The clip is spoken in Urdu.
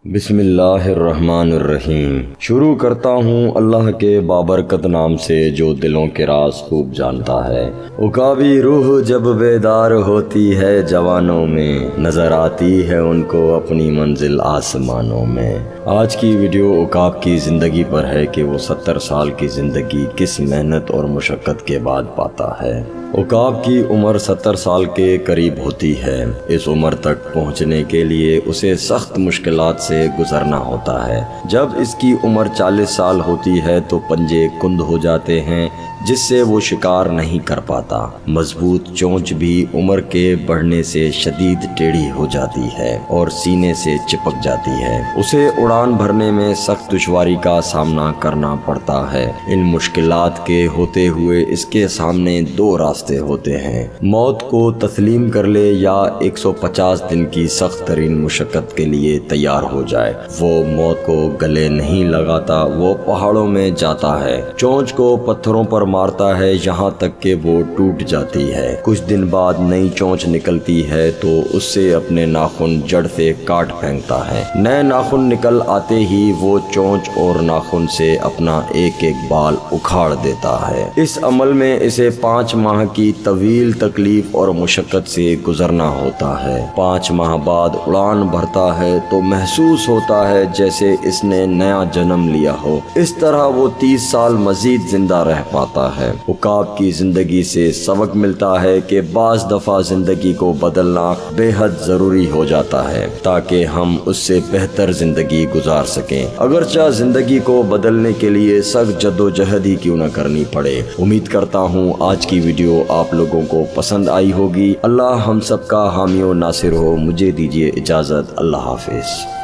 بسم اللہ الرحمن الرحیم۔ شروع کرتا ہوں اللہ کے بابرکت نام سے جو دلوں کے راز خوب جانتا ہے۔ عقابی روح جب بیدار ہوتی ہے جوانوں میں، نظر آتی ہے ان کو اپنی منزل آسمانوں میں۔ آج کی ویڈیو عقاب کی زندگی پر ہے کہ وہ 70 سال کی زندگی کس محنت اور مشقت کے بعد پاتا ہے۔ عقاب کی عمر 70 سال کے قریب ہوتی ہے۔ اس عمر تک پہنچنے کے لیے اسے سخت مشکلات سے گزرنا ہوتا ہے۔ جب اس کی عمر 40 سال ہوتی ہے تو پنجے کند ہو جاتے ہیں، جس سے وہ شکار نہیں کر پاتا۔ مضبوط چونچ بھی عمر کے بڑھنے سے شدید ٹیڑھی ہو جاتی ہے اور سینے سے چپک جاتی ہے۔ اسے اڑان بھرنے میں سخت دشواری کا سامنا کرنا پڑتا ہے۔ ان مشکلات کے ہوتے ہوئے اس کے سامنے دو راستے ہوتے ہیں: موت کو تسلیم کر لے یا 150 دن کی سخت ترین مشقت کے لیے تیار ہو جائے۔ وہ موت کو گلے نہیں لگاتا، وہ پہاڑوں میں جاتا ہے، چونچ کو پتھروں پر مارتا ہے یہاں تک کہ وہ ٹوٹ جاتی ہے۔ کچھ دن بعد نئی چونچ نکلتی ہے تو اس سے اپنے ناخن جڑ سے کاٹ پھینکتا ہے۔ نئے ناخن نکل آتے ہی وہ چونچ اور ناخن سے اپنا ایک ایک بال اکھاڑ دیتا ہے۔ اس عمل میں اسے 5 ماہ کی طویل تکلیف اور مشقت سے گزرنا ہوتا ہے۔ 5 ماہ بعد اڑان بھرتا ہے تو محسوس ہوتا ہے جیسے اس نے نیا جنم لیا ہو۔ اس طرح وہ 30 سال مزید زندہ رہ پاتا ہے۔ عقاب کی زندگی سے سبق ملتا ہے کہ بعض دفعہ زندگی کو بدلنا بے حد ضروری ہو جاتا ہے تاکہ ہم اس سے بہتر زندگی گزار سکیں، اگرچہ زندگی کو بدلنے کے لیے سخت جدوجہد ہی کیوں نہ کرنی پڑے۔ امید کرتا ہوں آج کی ویڈیو آپ لوگوں کو پسند آئی ہوگی۔ اللہ ہم سب کا حامی و ناصر ہو۔ مجھے دیجیے اجازت۔ اللہ حافظ۔